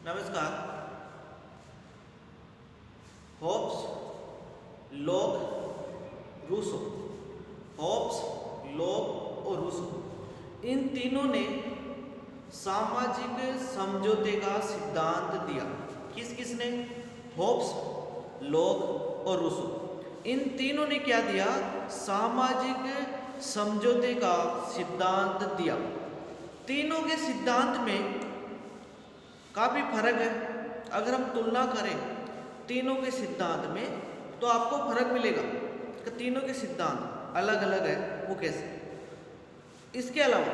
नमस्कार। Hobbes, Locke, Rousseau. Hobbes, Locke और Rousseau, इन तीनों ने सामाजिक समझौते का सिद्धांत दिया। किस किसने? होब्स, लॉक और रूसो। इन तीनों ने क्या दिया? सामाजिक समझौते का सिद्धांत दिया। तीनों के सिद्धांत में काफ़ी फर्क है। अगर हम तुलना करें तीनों के सिद्धांत में तो आपको फर्क मिलेगा कि तीनों के सिद्धांत अलग अलग है। वो कैसे? इसके अलावा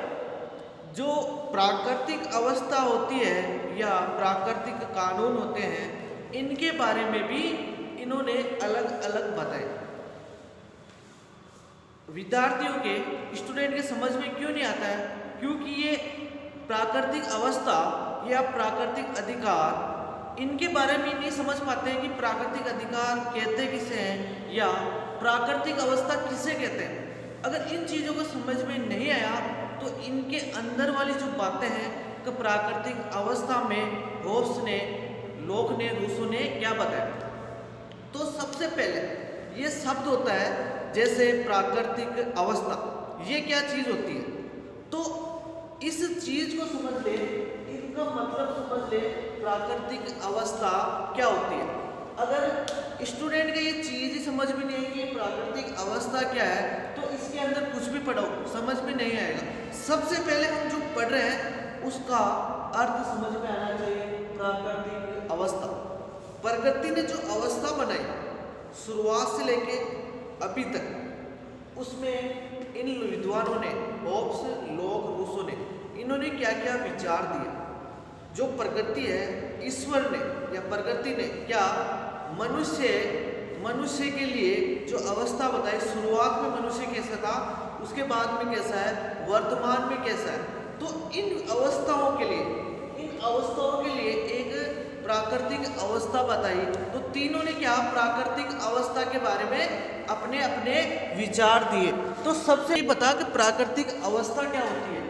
जो प्राकृतिक अवस्था होती है या प्राकृतिक कानून होते हैं, इनके बारे में भी इन्होंने अलग अलग बताए। विद्यार्थियों के, स्टूडेंट के समझ में क्यों नहीं आता है? क्योंकि ये प्राकृतिक अवस्था या प्राकृतिक अधिकार, इनके बारे में नहीं समझ पाते हैं कि प्राकृतिक अधिकार कहते किसे हैं या प्राकृतिक अवस्था किसे कहते हैं। अगर इन चीज़ों को समझ में नहीं आया तो इनके अंदर वाली जो बातें हैं कि प्राकृतिक अवस्था में होब्स ने, लॉक ने, रूसो ने क्या बताया। तो सबसे पहले ये शब्द होता है जैसे प्राकृतिक अवस्था, ये क्या चीज़ होती है? तो इस चीज़ को समझ ले, इसका मतलब समझ ले, प्राकृतिक अवस्था क्या होती है। अगर स्टूडेंट को ये चीज़ ही समझ में नहीं आएगी प्राकृतिक अवस्था क्या है, तो इसके अंदर कुछ भी पढ़ो समझ में नहीं आएगा। सबसे पहले हम जो पढ़ रहे हैं उसका अर्थ समझ में आना चाहिए। प्राकृतिक अवस्था, प्रकृति ने जो अवस्था बनाई शुरुआत से लेके अभी तक, उसमें इन विद्वानों ने, होब्स, लॉक, रूसो ने, इन्होंने क्या क्या विचार दिए। जो प्रकृति है, ईश्वर ने या प्रकृति ने क्या मनुष्य के लिए जो अवस्था बताई, शुरुआत में मनुष्य कैसा था, उसके बाद में कैसा है, वर्तमान में कैसा है। तो इन अवस्थाओं के लिए एक प्राकृतिक अवस्था बताई। तो तीनों ने क्या प्राकृतिक अवस्था के बारे में अपने अपने विचार दिए। तो सबसे पता कि प्राकृतिक अवस्था क्या होती है।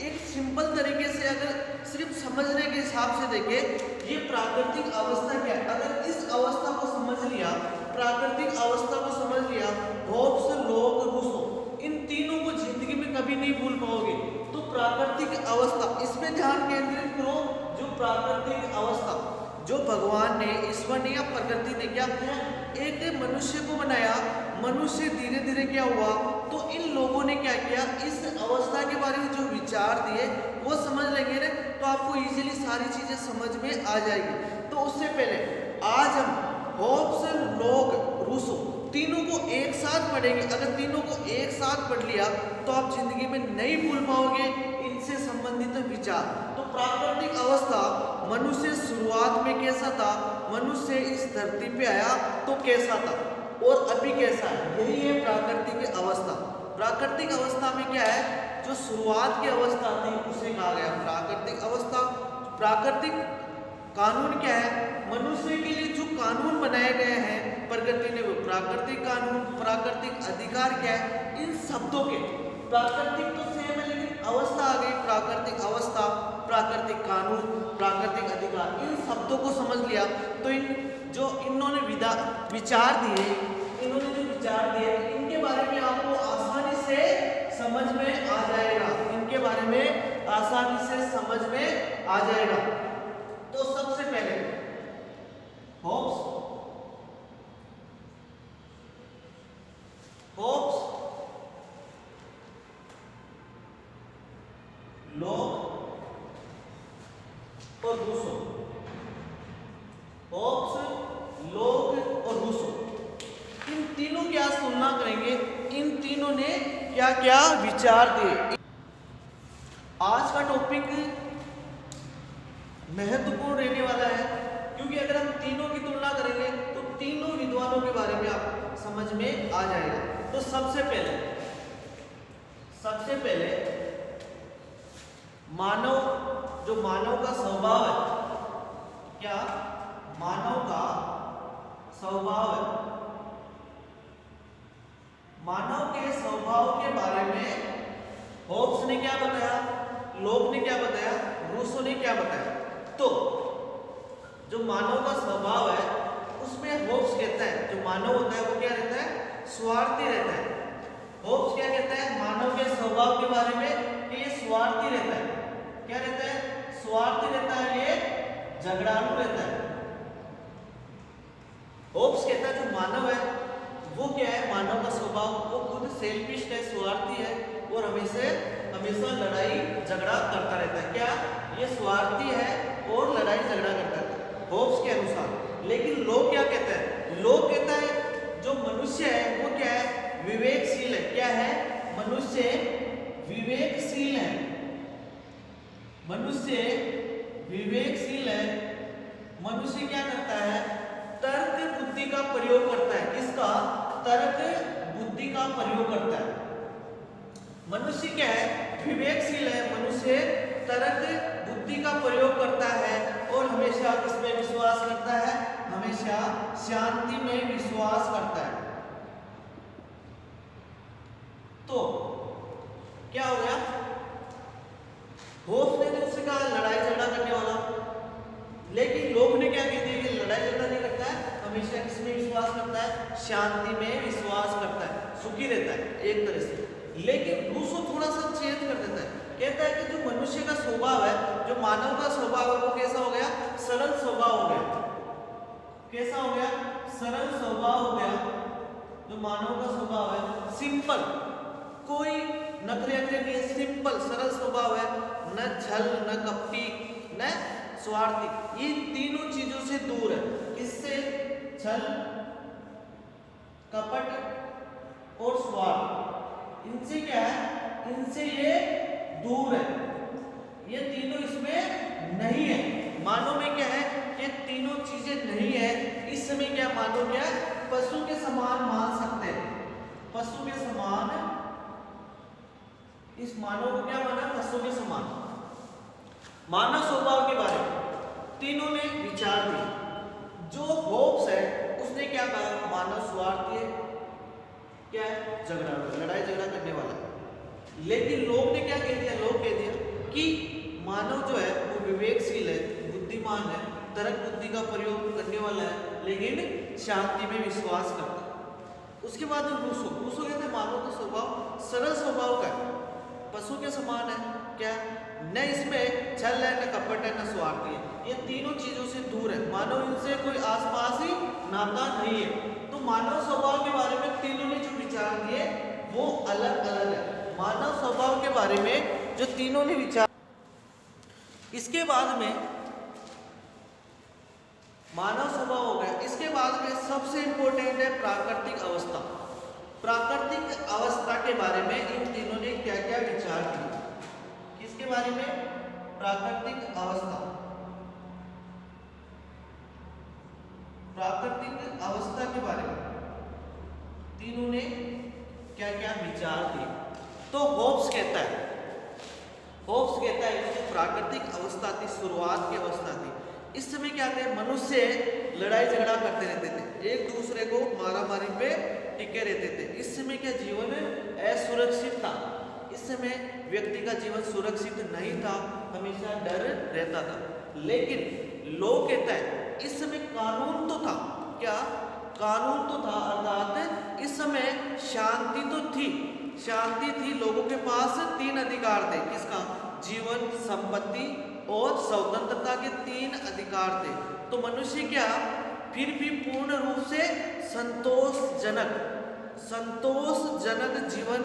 एक सिंपल तरीके से अगर सिर्फ समझने के हिसाब से देखें, ये प्राकृतिक अवस्था क्या है। अगर इस अवस्था को समझ लिया, प्राकृतिक अवस्था को समझ लिया, होब्स, लॉक, रूसो, इन तीनों को जिंदगी में कभी नहीं भूल पाओगे। तो प्राकृतिक अवस्था, इसमें ध्यान केंद्रित करो। जो प्राकृतिक अवस्था, जो भगवान ने, ईश्वर ने या प्रकृति ने क्या किया, एक मनुष्य को बनाया। मनुष्य धीरे धीरे क्या हुआ, तो इन लोगों ने क्या किया, इस अवस्था के बारे में जो विचार दिए वो समझ लेंगे ना, तो आपको इजीली सारी चीजें समझ में आ जाएगी। तो उससे पहले आज हम होब्स, लॉक, रूसो तीनों को एक साथ पढ़ेंगे। अगर तीनों को एक साथ पढ़ लिया तो आप जिंदगी में नहीं भूल पाओगे इनसे संबंधित विचार। तो प्राकृतिक अवस्था, मनुष्य शुरुआत में कैसा था, मनुष्य इस धरती पे आया तो कैसा था और अभी कैसा है, यही है प्राकृतिक अवस्था। प्राकृतिक अवस्था में क्या है, जो शुरुआत की अवस्था थी उसे कहा गया प्राकृतिक अवस्था। प्राकृतिक कानून क्या है, मनुष्य के लिए जो कानून बनाए गए हैं प्रकृति ने, वो प्राकृतिक कानून। प्राकृतिक अधिकार क्या है, इन शब्दों के, प्राकृतिक तो सेम है लेकिन अवस्था आ गई, प्राकृतिक अवस्था, प्राकृतिक कानून, प्राकृतिक अधिकार, इन शब्दों को समझ लिया तो इन्होंने विचार दिए, इनके बारे में आपको आसानी से समझ में आ जाएगा। इनके बारे में आसानी से समझ में आ जाएगा। तो सबसे पहले होब्स, लॉक और रूसो। होब्स, लॉक और रूसो, इन तीनों की आज तुलना करेंगे। इन तीनों ने क्या क्या विचार दिए। आज का टॉपिक महत्वपूर्ण रहने वाला है, क्योंकि अगर हम तीनों की तुलना करेंगे तो तीनों विद्वानों के बारे में आप समझ में आ जाएगा। तो सबसे पहले मानव, जो मानव का स्वभाव है, क्या मानव का स्वभाव है, मानव के स्वभाव के बारे में होब्स ने क्या बताया, लॉक ने क्या बताया, रूसो ने क्या बताया। तो जो मानव का स्वभाव है उसमें होब्स कहता है जो मानव होता है वो क्या रहता है, स्वार्थी रहता है। होब्स क्या कहता है मानव के स्वभाव के बारे में कि ये स्वार्थी रहता है। क्या रहता है, स्वार्थी रहता है, ये झगड़ालू रहता है। होब्स कहता है जो मानव है वो क्या है, मानव का स्वभाव वो खुद सेल्फिश है, स्वार्थी है और हमेशा लड़ाई झगड़ा करता रहता है। क्या, ये स्वार्थी है और लड़ाई झगड़ा करता है होब्स के अनुसार। लेकिन लोग क्या कहता है, लोग कहता है जो मनुष्य है वो क्या है, विवेकशील है। क्या है, मनुष्य विवेकशील है। मनुष्य विवेकशील है। मनुष्य क्या करता है, तर्क बुद्धि का प्रयोग करता है। किसका, तर्क बुद्धि का प्रयोग करता है। मनुष्य क्या है, विवेकशील है। मनुष्य तर्क बुद्धि का प्रयोग करता है और हमेशा किसमें विश्वास करता है, हमेशा शांति में विश्वास करता है। तो क्या हो गया, होब्स ने तो उससे कहा लड़ाई झगड़ा करने वाला, लेकिन लोग ने क्या कह दिया कि लड़ाई झगड़ा नहीं करता है, हमेशा किसमें विश्वास करता है, शांति में विश्वास करता है, सुखी रहता है एक तरह से। लेकिन रूसो थोड़ा सा चेंज कर देता है, कहता है कि जो मनुष्य का स्वभाव है, जो मानव का स्वभाव है वो कैसा हो गया, सरल स्वभाव हो गया। कैसा हो गया, सरल स्वभाव हो गया। जो मानव का स्वभाव है सिंपल, कोई नखरे नहीं है, सिंपल सरल स्वभाव है, न छल न कपटी न स्वार्थी। ये तीनों चीजों से दूर है। किससे, छल कपट और स्वार्थ, इनसे क्या है, इनसे ये दूर है। ये तीनों इसमें नहीं है। मानव में क्या है, ये तीनों चीजें नहीं है। इस समय क्या मानव क्या पशु के समान मान सकते हैं, पशु के समान। इस मानव को क्या माना, पशु के समान। मानव स्वभाव के बारे में तीनों ने विचार दिए। जो होब्स है उसने क्या कहा, मानव स्वार्थी है, क्या है, झगड़ा, लड़ाई झगड़ा करने वाला है। लेकिन लोग ने क्या कह दिया, लोग कह दिया कि मानव जो है वो विवेकशील है, बुद्धिमान है, तर्क बुद्धि का प्रयोग करने वाला है, लेकिन शांति में विश्वास करता है। उसके बाद रूसो कहते हैं मानव का स्वभाव सरल स्वभाव का है, पशु के समान है। क्या, न इसमें छल है, न कपट है, न स्वार्थी है। ये तीनों चीजों से दूर है। मानव इनसे कोई आसपास ही नाता नहीं है। तो मानव स्वभाव के बारे में तीनों ने जो विचार दिए वो अलग अलग है। मानव स्वभाव के बारे में जो तीनों ने विचार, इसके बाद में मानव स्वभाव हो गया। इसके बाद में सबसे इंपॉर्टेंट है प्राकृतिक अवस्था। प्राकृतिक अवस्था के बारे में इन तीनों ने क्या क्या विचार किए, किसके बारे में, प्राकृतिक अवस्था। प्राकृतिक अवस्था के बारे में तीनों ने क्या क्या विचार किए। तो होब्स कहता है कि प्राकृतिक अवस्था थी, शुरुआत की अवस्था थी। इस समय क्या थे, मनुष्य लड़ाई झगड़ा करते रहते थे, एक दूसरे को मारा मारी पे टिके रहते थे। इस समय क्या जीवन असुरक्षित था। इस समय व्यक्ति का जीवन सुरक्षित नहीं था, हमेशा डर रहता था। लेकिन लोग कहता है इस समय कानून तो था। क्या, कानून तो था, अर्थात इस समय शांति तो थी, शांति थी। लोगों के पास 3 अधिकार थे। किसका, जीवन, संपत्ति और स्वतंत्रता के 3 अधिकार थे। तो मनुष्य क्या फिर भी पूर्ण रूप से संतोषजनक जीवन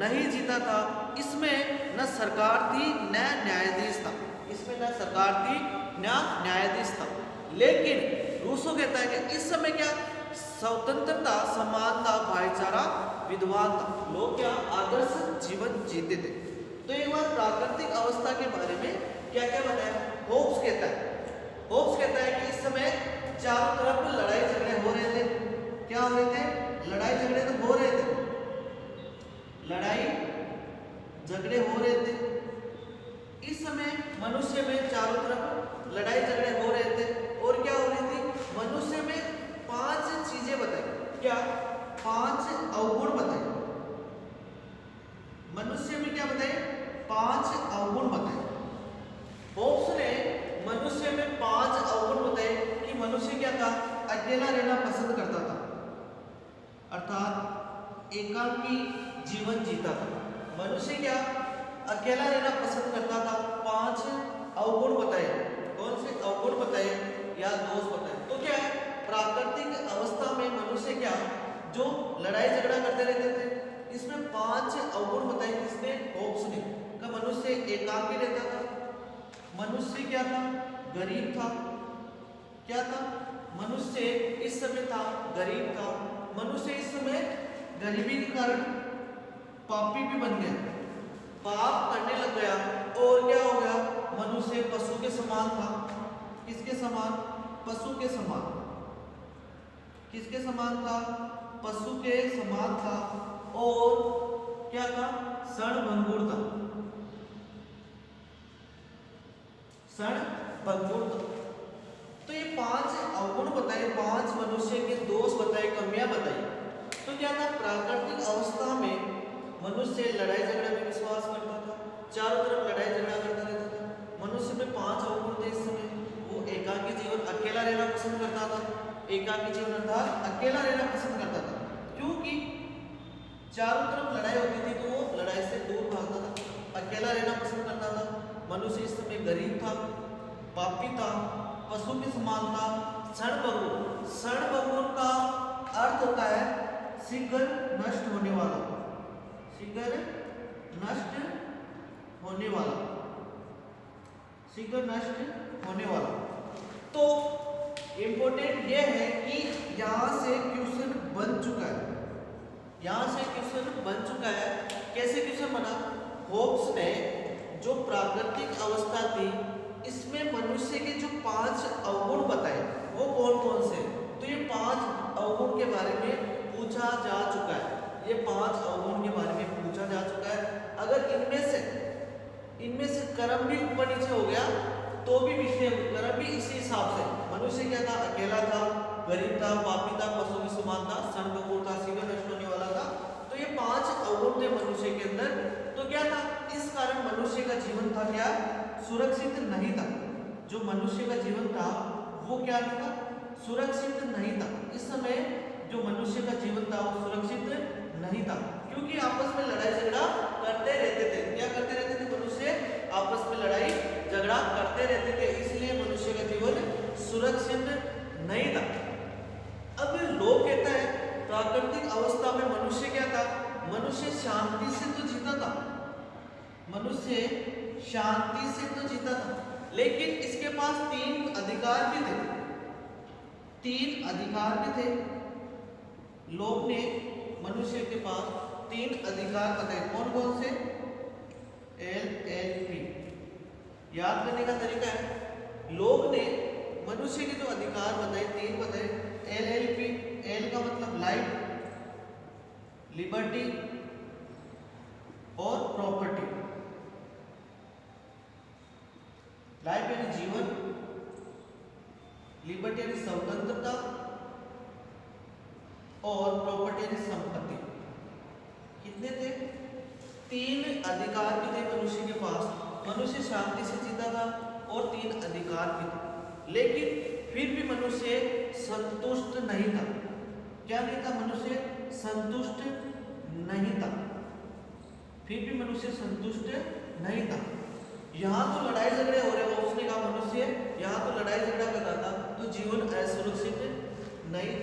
नहीं जीता था। इसमें न सरकार थी न न्यायाधीश था। इसमें न सरकार थी न न्यायाधीश था। लेकिन रूसो कहता है कि इस समय क्या स्वतंत्रता, समानता, भाईचारा विद्वान था। लोग क्या आदर्श जीवन जीते थे। तो एक बार प्राकृतिक अवस्था के बारे में क्या क्या बताया, होब्स कहता है कि इस समय चारों तरफ लड़ाई झगड़े हो रहे थे। क्या हो रहे थे, लड़ाई झगड़े तो हो रहे थे, लड़ाई झगड़े हो रहे थे। इस समय मनुष्य में चारों तरफ लड़ाई झगड़े हो रहे थे। और क्या हो रही थी, मनुष्य में 5 चीजें बताई। क्या, 5 अवगुण बताए। मनुष्य में क्या बताए, 5 अवगुण बताए। होब्स ने मनुष्य में 5 अवगुण बताए। अकेला रहना पसंद करता था, अर्थात एकाकी जीवन जीता था। मनुष्य क्या अकेला रहना पसंद करता था। 5 अवगुण बताए। कौन से अवगुण बताए या दोष बताए? तो क्या है, प्राकृतिक अवस्था में मनुष्य क्या जो लड़ाई झगड़ा करते रहते थे। इसमें 5 अवगुण बताए किसने? होब्स ने। का मनुष्य एकाकी रहता था, मनुष्य क्या था? गरीब था। क्या था? मनुष्य इस समय था गरीब था। मनुष्य इस समय गरीबी के कारण पापी भी बन गया, पाप करने लग गया। और क्या हो गया? मनुष्य पशु के समान था। किसके समान? पशु के समान। किसके समान था? पशु के समान था। और क्या था? क्षणभंगुर था। क्षणभंगुर था। तो ये 5 अवगुण बताए, 5 मनुष्य के दोष बताए, कमियां बताई। तो क्या था? प्राकृतिक अवस्था में मनुष्य लड़ाई झगड़ा में विश्वास करता था, चारों तरफ लड़ाई झगड़ा करता रहता था। मनुष्य में 5 अवगुण थे इस समय। वो एकाकी जीवन, अकेला रहना पसंद करता था। एकाकी जीवन अर्थात अकेला रहना पसंद करता था, क्योंकि चारों तरफ लड़ाई होती थी तो वो लड़ाई से दूर भागता था, अकेला रहना पसंद करता था। मनुष्य इस समय गरीब था, पापी था, पशु के समान था। क्षणभंगुर, क्षणभंगुर का अर्थ होता है शीघ्र नष्ट होने वाला, शीघ्र नष्ट होने वाला, शीघ्र नष्ट होने वाला। तो इंपॉर्टेंट यह है कि यहां से क्वेश्चन बन चुका है, यहां से क्वेश्चन बन चुका है। कैसे क्वेश्चन बना? होब्स ने जो प्राकृतिक अवस्था थी इसमें मनुष्य के जो 5 अवगुण बताए वो कौन कौन से? तो ये 5 अवगुण के बारे में पूछा जा चुका है। ये 5 अवगुण के बारे में पूछा जा चुका है। अगर इनमें से कर्म भी ऊपर नीचे हो गया तो भी विषय कर्म भी इसी हिसाब से। मनुष्य क्या था? अकेला था, गरीब था, पापी था, पशु के समान था, क्षणभंगुर था, शीघ्र नष्ट होने वाला था। तो ये 5 अवगुण थे मनुष्य के अंदर। तो क्या था? इस कारण मनुष्य का जीवन था क्या? सुरक्षित नहीं था। जो मनुष्य का जीवन था वो क्या नहीं था? सुरक्षित नहीं था। इस समय जो मनुष्य का जीवन था वो सुरक्षित नहीं था, क्योंकि आपस में लड़ाई झगड़ा करते रहते थे। क्या करते रहते थे? मनुष्य आपस में लड़ाई झगड़ा करते रहते थे, इसलिए मनुष्य का जीवन सुरक्षित नहीं था। अब लोग कहता है प्राकृतिक अवस्था में मनुष्य क्या था? मनुष्य शांति से तो जीता था, मनुष्य शांति से तो जीता था, लेकिन इसके पास 3 अधिकार भी थे। 3 अधिकार भी थे। लोग ने मनुष्य के पास 3 अधिकार बताए। कौन कौन से? LLP। याद करने का तरीका है, लोग ने मनुष्य के जो अधिकार बताए 3 बताए। LLP, L का मतलब लाइफ, लिबर्टी और प्रॉपर्टी। लाइफ यानी जीवन, लिबर्टी यानी स्वतंत्रता और प्रॉपर्टी यानी संपत्ति। कितने थे? 3 अधिकार भी थे मनुष्य के पास। मनुष्य शांति से जीता था और 3 अधिकार भी थे, लेकिन फिर भी मनुष्य संतुष्ट नहीं था। क्या नहीं था? मनुष्य संतुष्ट नहीं था। फिर भी मनुष्य संतुष्ट नहीं था। यहाँ तो लड़ाई झगड़े हो रहे हो, उसने कहा मनुष्य यहाँ तो लड़ाई झगड़ा कर रहा था तो जीवन असुरक्षित नहीं,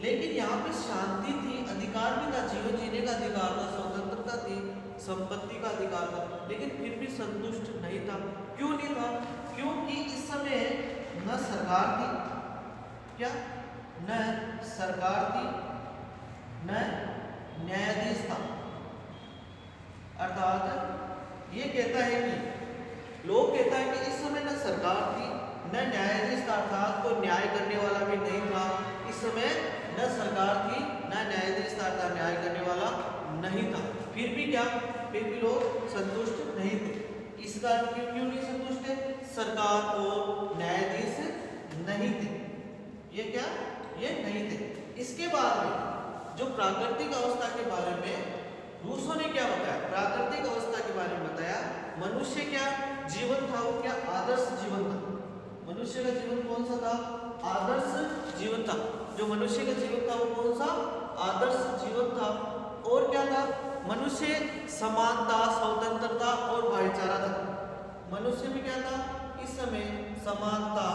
लेकिन यहाँ पे शांति थी, अधिकार भी था, जीवन जीने का अधिकार था, स्वतंत्रता थी, संपत्ति का अधिकार था, लेकिन फिर भी संतुष्ट नहीं था। क्यों नहीं था? क्योंकि इस समय न सरकार थी, क्या? न सरकार थी, न न्यायाधीश था। अर्थात ये कहता है कि लोग कहता है कि इस समय न सरकार थी न न्यायाधीश था, अर्थात कोई न्याय करने वाला भी नहीं था। इस समय न सरकार थी न न्यायाधीश था, अर्थात न्याय करने वाला नहीं था। फिर भी क्या? फिर भी लोग संतुष्ट नहीं थे। इस कारण क्यों नहीं संतुष्ट है? सरकार और न्यायाधीश नहीं थे। ये क्या? ये नहीं थे। इसके बाद में जो प्राकृतिक अवस्था के बारे में रूसो ने क्या बताया? प्राकृतिक अवस्था के बारे में बताया मनुष्य क्या जीवन था, वो क्या आदर्श जीवन था। मनुष्य का जीवन कौन सा था? आदर्श जीवन था। जो मनुष्य का जीवन था वो कौन सा? आदर्श जीवन था। और क्या था? मनुष्य समानता, स्वतंत्रता और भाईचारा था। मनुष्य में क्या था इस समय? समानता,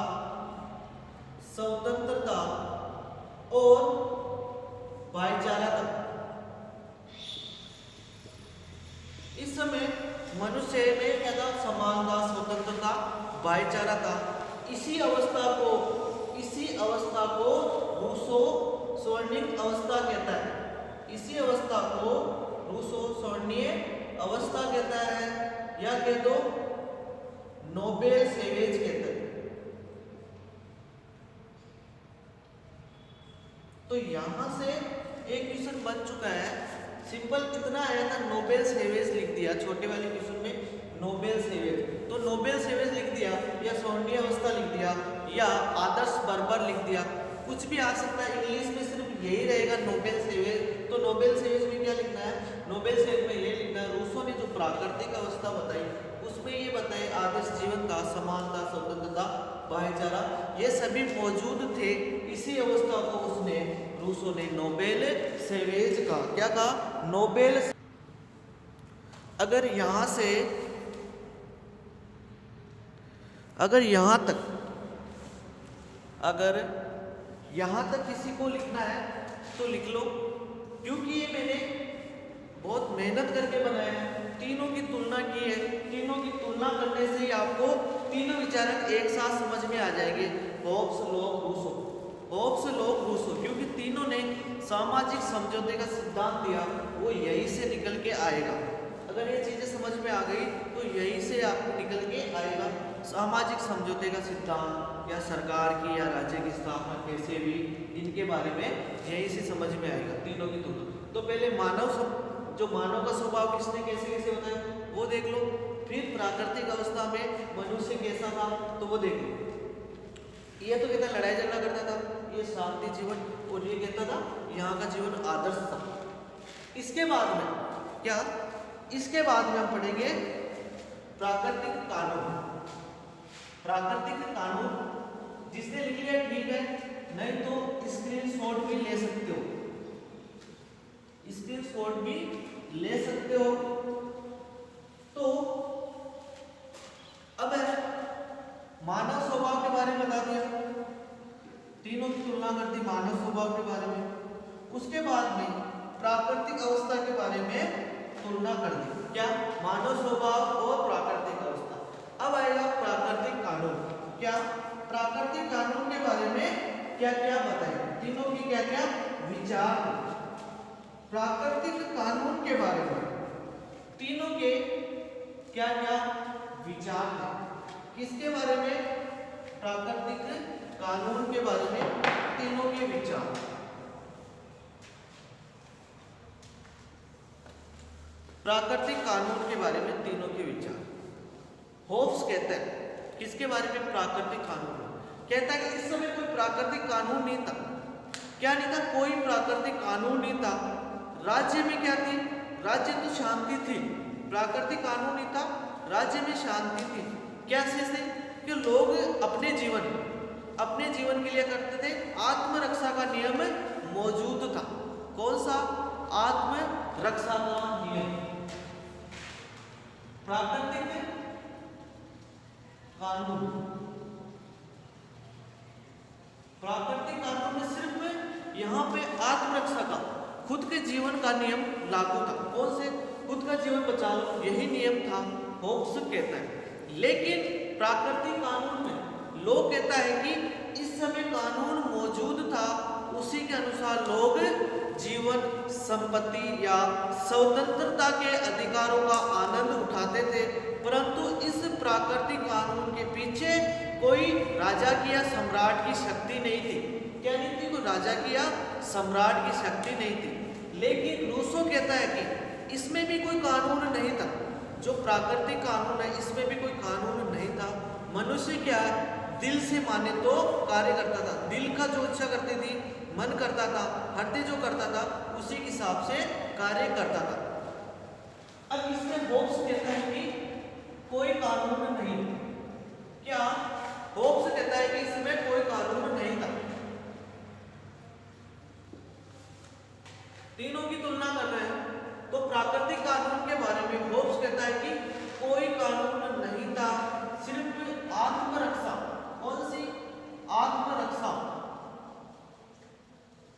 स्वतंत्रता और भाईचारा था। इस समय मनुष्य में क्या था? समानता, स्वतंत्रता, भाईचारा था। इसी अवस्था को रूसो स्वर्णिम अवस्था कहता है। इसी अवस्था को रूसो स्वर्णिम अवस्था कहता है, या कह दो नोबेल सेवेज कहता है। तो यहां से एक क्वेश्चन बन चुका है। सिंपल इतना आया था, नोबेल सेवेज लिख दिया, छोटे वाले क्वेश्चन में नोबेल सेवेज। तो नोबेल सेवेज लिख दिया, या स्वर्णीय अवस्था लिख दिया, या आदर्श बर्बर लिख दिया, कुछ भी आ सकता है। इंग्लिश में सिर्फ यही रहेगा नोबेल सेवेज। तो नोबेल सेवेज में क्या लिखना है? नोबेल सेवेज में ये लिखना है, रूसो ने जो प्राकृतिक अवस्था बताई उसमें ये बताए आदर्श जीवन का, समानता, स्वतंत्रता, भाईचारा, ये सभी मौजूद थे। इसी अवस्था को उसने रूसो ने नोबेल सेवेज का क्या कहा? नोबेल। अगर यहां तक किसी को लिखना है तो लिख लो, क्योंकि ये मैंने बहुत मेहनत करके बनाया है। तीनों की तुलना की है। तीनों की तुलना करने से ही आपको तीनों विचारक एक साथ समझ में आ जाएंगे। Hobbes, Locke, Rousseau. Hobbes, Locke, Rousseau, क्योंकि तीनों ने सामाजिक समझौते का सिद्धांत दिया, वो यहीं से निकल के आएगा। अगर ये चीजें समझ में आ गई तो यहीं से आपको निकल के आएगा सामाजिक समझौते का सिद्धांत, या सरकार की या राज्य की स्थापना कैसे भी, इनके बारे में यहीं से समझ में आएगा तीनों की तुलना। तो पहले मानव का स्वभाव किसने कैसे कैसे बताया वो देख लो। फिर प्राकृतिक अवस्था में मनुष्य कैसा था तो वो देख लो। ये तो कहता लड़ाई झगड़ा करता था, ये शांति जीवन, और ये कहता था यहाँ का जीवन आदर्श था। इसके बाद में क्या? इसके बाद में हम पढ़ेंगे प्राकृतिक कानून। प्राकृतिक कानून जिसने लिख लिया ठीक है, नहीं तो स्क्रीनशॉट भी ले सकते हो, स्क्रीनशॉट भी ले सकते हो। तो अब मानव स्वभाव के बारे में बता दिया, तीनों की तुलना कर दी मानव स्वभाव के बारे में। उसके बाद में प्राकृतिक अवस्था के बारे में तुलना कर दी, क्या? मानव स्वभाव और प्राकृतिक अवस्था। अब आएगा प्राकृतिक कानून। क्या? प्राकृतिक कानून के बारे में क्या क्या बताए, तीनों की क्या क्या विचार। प्राकृतिक कानून के बारे में तीनों के क्या क्या विचार हैं। किसके बारे में? प्राकृतिक कानून के बारे में तीनों के विचार। प्राकृतिक कानून के बारे में तीनों के विचार। होब्स कहता है किसके बारे में? प्राकृतिक कानून। कहता है कि इस समय कोई प्राकृतिक कानून नहीं था। क्या नहीं था? कोई प्राकृतिक कानून नहीं था। राज्य में क्या थी? राज्य तो शांति थी। प्राकृतिक कानून नहीं था, राज्य में शांति थी। कैसे से? कि लोग अपने जीवन के लिए करते थे, आत्मरक्षा का नियम मौजूद था। कौन सा? आत्मरक्षा का नियम। प्राकृतिक कानून, प्राकृतिक कानून में सिर्फ यहाँ पे आत्मरक्षा का, खुद के जीवन का नियम लागू था। कौन से? खुद का जीवन बचा लो, यही नियम था, होब्स कहता है। लेकिन प्राकृतिक कानून में लोग कहता है कि इस समय कानून मौजूद था, उसी के अनुसार लोग जीवन, संपत्ति या स्वतंत्रता के अधिकारों का आनंद उठाते थे। परंतु इस प्राकृतिक कानून के पीछे कोई राजा की या सम्राट की शक्ति नहीं थी। क्या नहीं थी? कोई राजा की या सम्राट की शक्ति नहीं थी। लेकिन रूसो कहता है कि इसमें भी कोई कानून नहीं था। जो प्राकृतिक कानून है इसमें भी कोई कानून नहीं था। मनुष्य क्या है? दिल से माने तो कार्य करता था, दिल का जो इच्छा करती थी, मन करता था, हृदय जो करता था उसी के हिसाब से कार्य करता था। अब इसमें होब्स कहता है कि कोई कानून नहीं। क्या? होब्स कहता है कि इसमें कोई कानून नहीं था। तीनों की तुलना कर रहे हैं। तो प्राकृतिक कानून के बारे में होब्स कहता है कि कोई कानून नहीं था, सिर्फ आत्मरक्षा। कौन सी? आत्मरक्षा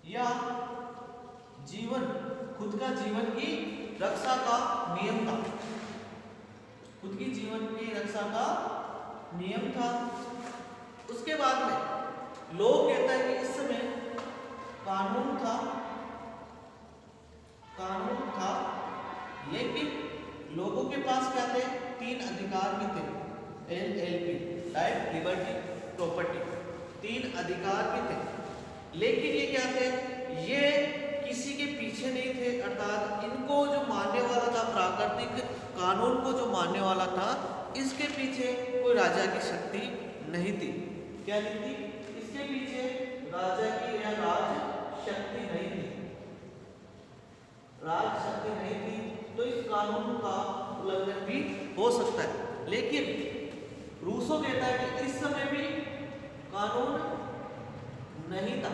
या जीवन, खुद का जीवन की रक्षा का नियम था। खुद की जीवन की रक्षा का नियम था। उसके बाद में लोग कहता है कि इस समय कानून था, लेकिन लोगों के पास क्या थे? 3 अधिकार भी थे। LLP, लाइफ, लिबर्टी, प्रॉपर्टी, 3 अधिकार भी थे। लेकिन ये क्या थे? ये किसी के पीछे नहीं थे, अर्थात इनको जो मानने वाला था, प्राकृतिक कानून को जो मानने वाला था, इसके पीछे कोई राजा की शक्ति नहीं थी। क्या नहीं थी? इसके पीछे राजा की या राज शक्ति नहीं थी, राज शक्ति नहीं थी। तो इस कानून का उल्लंघन भी हो सकता है। लेकिन रूसो कहता है कि इस समय भी कानून नहीं था,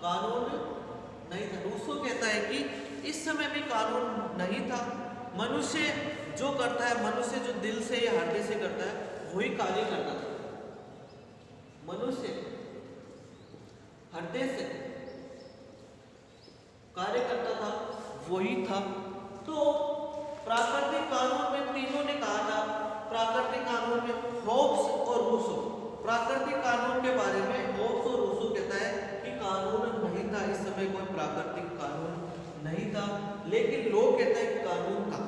कानून नहीं था। रूसो कहता है कि इस समय भी कानून नहीं था। मनुष्य जो करता है, मनुष्य जो दिल से या हृदय से करता है, वही कार्य करता था। मनुष्य हृदय से कार्य करता था, वही था। तो प्राकृतिक कानून में तीनों ने कहा था, प्राकृतिक कानून में होब्स और रूसो, प्राकृतिक कानून के बारे में होब्स और रूसो कहता है कि कानून नहीं था, इस समय कोई प्राकृतिक कानून नहीं था। लेकिन लोग कहते हैं कि कानून था।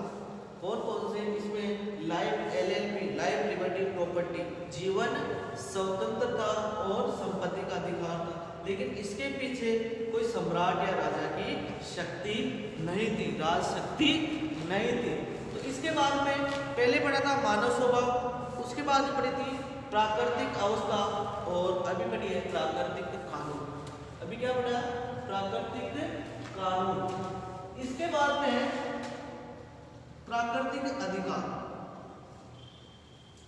कौन कौन से? इसमें life, LLP, life, liberty, property, जीवन, स्वतंत्रता और संपत्ति का अधिकार था। लेकिन इसके पीछे कोई सम्राट या राजा की शक्ति नहीं थी, राज शक्ति नहीं थी। तो इसके बाद में पहले पढ़ा था मानव स्वभाव, उसके बाद में पढ़ी थी प्राकृतिक अवस्था, और अभी पढ़ी है प्राकृतिक कानून। अभी क्या पढ़ा? प्राकृतिक कानून। इसके बाद में प्राकृतिक अधिकार।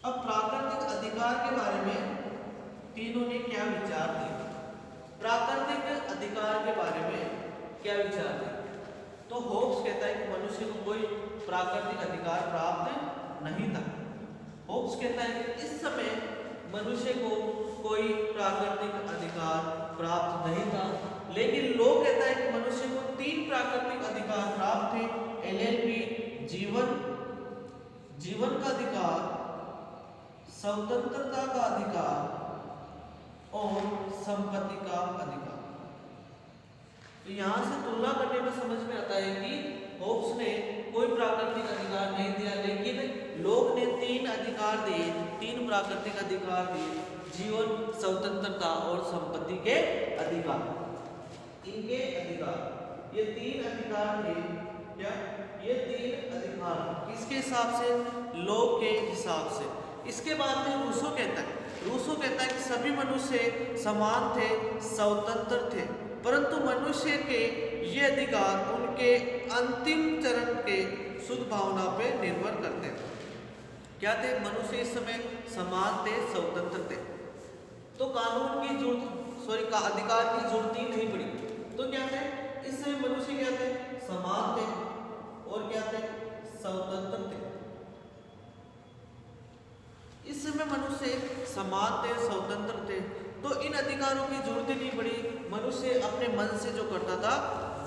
अब प्राकृतिक अधिकार के बारे में तीनों ने क्या विचार दिए? प्राकृतिक अधिकार के बारे में क्या विचार दिए? तो होब्स कहता है कि मनुष्य को कोई प्राकृतिक अधिकार प्राप्त नहीं था। होब्स कहता है कि इस समय मनुष्य को कोई प्राकृतिक अधिकार प्राप्त नहीं था। लेकिन लोग कहता है कि मनुष्य को 3 प्राकृतिक अधिकार प्राप्त थे। LLP, जीवन का अधिकार, स्वतंत्रता का अधिकार और संपत्ति का अधिकार। तो यहां से तुलना करने में समझ में आता है कि होब्स ने कोई प्राकृतिक अधिकार नहीं दिया, लेकिन लोग ने 3 अधिकार दिए, 3 प्राकृतिक अधिकार दिए, जीवन, स्वतंत्रता और संपत्ति के अधिकार। इनके अधिकार, ये 3 अधिकार थे। क्या? ये 3 अधिकार किसके हिसाब से? लोग के हिसाब से। इसके बाद में रूसो कहता है कि सभी मनुष्य समान थे, स्वतंत्र थे, परंतु मनुष्य के ये अधिकार उनके अंतिम चरण के शुद्ध भावना पे निर्भर करते हैं। क्या थे? मनुष्य इस समय समान थे, स्वतंत्र थे, तो कानून की जरूरत, अधिकार की जरूरत ही नहीं पड़ी। तो क्या थे? इस समय मनुष्य क्या थे? समान थे और क्या थे? स्वतंत्र थे। इस समय मनुष्य समान थे, स्वतंत्र थे, तो इन अधिकारों की जरूरत ही नहीं पड़ी। मनुष्य अपने मन से जो करता था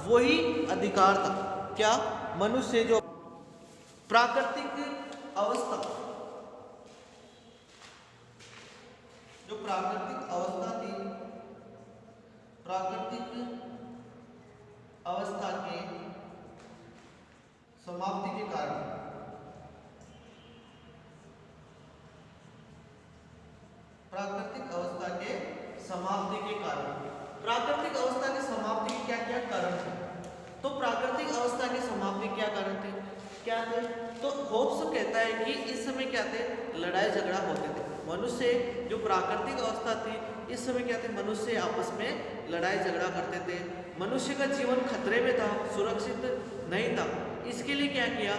वही अधिकार था। क्या? मनुष्य जो प्राकृतिक अवस्था, जो प्राकृतिक अवस्था थी, प्राकृतिक अवस्था के समाप्ति के कारण, प्राकृतिक अवस्था के समाप्ति के कारण, प्राकृतिक अवस्था की समाप्ति के क्या क्या कारण थे? तो प्राकृतिक अवस्था की समाप्ति क्या कारण थे? क्या थे? तो होब्स कहता है कि इस समय क्या थे? लड़ाई झगड़ा होते थे। मनुष्य जो प्राकृतिक अवस्था थी, इस समय क्या थे? मनुष्य आपस में लड़ाई झगड़ा करते थे। मनुष्य का जीवन खतरे में था, सुरक्षित नहीं था। इसके लिए क्या किया?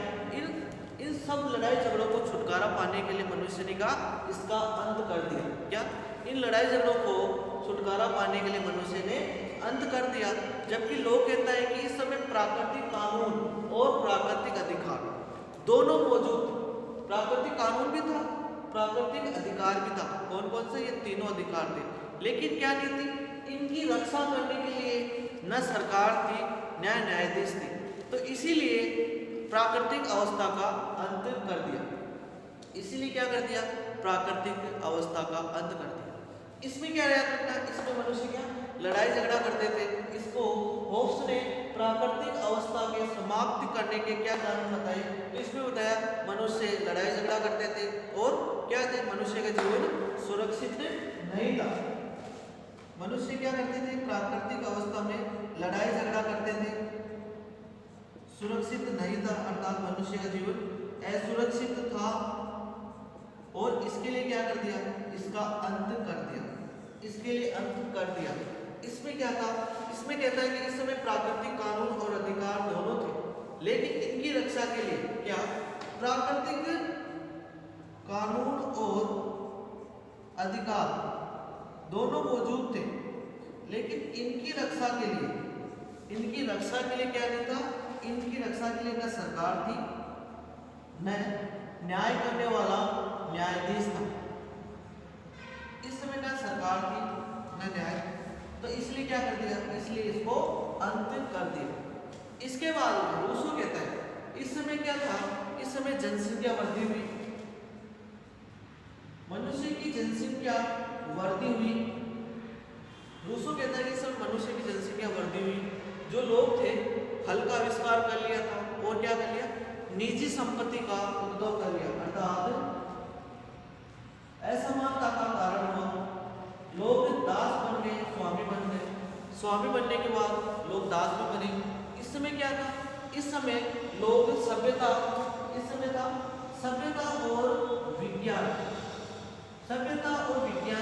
इन सब लड़ाई झगड़ों को छुटकारा पाने के लिए मनुष्य ने कहा इसका अंत कर दिया। क्या? इन लड़ाई झगड़ों को छुटकारा पाने के लिए मनुष्य ने अंत कर दिया, जबकि लोग कहता है कि इस समय प्राकृतिक कानून और प्राकृतिक अधिकार दोनों मौजूद थे। प्राकृतिक कानून भी था, प्राकृतिक अधिकार भी था। कौन कौन से? ये तीनों अधिकार थे। लेकिन क्या नहीं थी? इनकी रक्षा करने के लिए न सरकार थी न न्यायाधीश थे। तो इसीलिए प्राकृतिक अवस्था का अंत कर दिया। इसीलिए क्या कर दिया? प्राकृतिक अवस्था का अंत कर दिया। इसमें क्या रहता था? इसमें मनुष्य क्या लड़ाई झगड़ा करते थे। इसको होब्स ने प्राकृतिक अवस्था के समाप्त करने के क्या कारण बताए? तो इसमें बताया मनुष्य लड़ाई झगड़ा करते थे और क्या थे? मनुष्य का जीवन सुरक्षित नहीं था। मनुष्य क्या करते थे? प्राकृतिक अवस्था में लड़ाई झगड़ा करते थे, सुरक्षित नहीं था, अर्थात मनुष्य का जीवन असुरक्षित था। और इसके लिए क्या कर दिया? इसका अंत कर दिया। इसके लिए अंत कर दिया। इसमें क्या था? इसमें कहता है कि इस समय प्राकृतिक कानून और अधिकार दोनों थे, लेकिन इनकी रक्षा के लिए क्या प्राकृतिक कानून और अधिकार दोनों मौजूद थे, लेकिन इनकी रक्षा के लिए क्या नहीं था? इनकी रक्षा के लिए न सरकार थी न न्याय करने वाला न्यायाधीश था। इस समय न सरकार थी न न्याय, तो इसलिए क्या कर दिया? इसलिए इसको अंत कर दिया। इसके बाद रूसो कहता है इस समय क्या था? इस समय जनसंख्या वृद्धि हुई, मनुष्य की जनसंख्या वृद्धि हुई। रूसो कहता है कि इस समय मनुष्य की जनसंख्या वृद्धि हुई। जो लोग थे हल का आविष्कार कर लिया था और क्या कर लिया? निजी संपत्ति का उद्भव कर लिया, अर्थात असमानता का कारण हुआ। लोग दास बन गए, स्वामी बन गए। स्वामी बनने के बाद लोग दास भी बने। इस समय क्या था? इस समय लोग सभ्यता और विज्ञान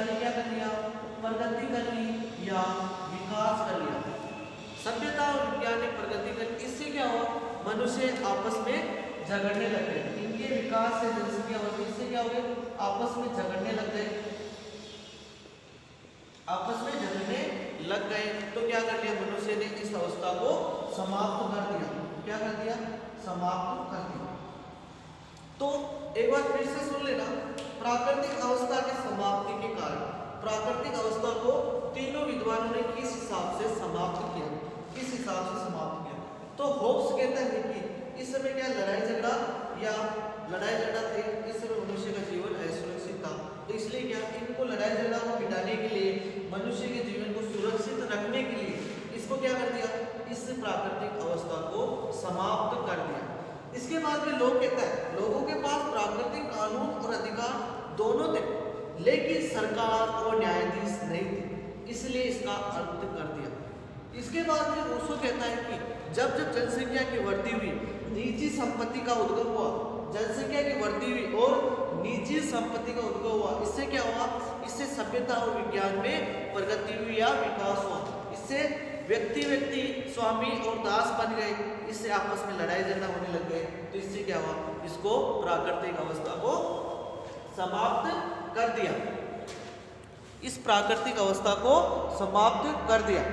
ने क्या कर लिया? प्रगति कर ली या विकास कर लिया। सभ्यता और विज्ञान ने प्रगति कर, इससे क्या हुआ? मनुष्य आपस में झगड़ने लग गए। इनके विकास से जनसंख्या बढ़ी, इससे क्या हो गया? आपस में झगड़ने लग गए। तो क्या कर लिया? मनुष्य ने इस अवस्था को समाप्त कर दिया। क्या कर दिया? समाप्त कर दिया। तो एक बार फिर से सुन लेना, प्राकृतिक अवस्था के समाप्ति के कारण प्राकृतिक अवस्था को तीनों विद्वानों ने किस हिसाब से समाप्त किया? तो होब्स कहता है कि इस समय क्या लड़ाई झगड़ा थे, इस समय मनुष्य का जीवन असुरक्षित था। तो इसलिए क्या इनको लड़ाई झगड़ा को मिटाने के लिए, मनुष्य के जीवन को सुरक्षित रखने के लिए इसको क्या कर दिया? इस प्राकृतिक अवस्था को समाप्त कर दिया। इसके बाद में लोग कहता है लोगों के पास प्राकृतिक कानून और अधिकार दोनों थे, लेकिन सरकार और न्यायाधीश नहीं थे, इसलिए इसका अंत कर दिया। इसके बाद में रूसो कहता है कि जब जनसंख्या की वृद्धि हुई, निजी संपत्ति का उद्गम हुआ। जनसंख्या की वृद्धि हुई और निजी संपत्ति का उद्गम हुआ। इससे क्या हुआ? इससे सभ्यता और विज्ञान में प्रगति हुई या विकास हुआ। इससे व्यक्ति स्वामी और दास बन गए, इससे आपस में लड़ाई झगड़ा होने लग गए। तो इससे क्या हुआ? इसको प्राकृतिक अवस्था को समाप्त कर दिया। इस प्राकृतिक अवस्था को समाप्त कर दिया।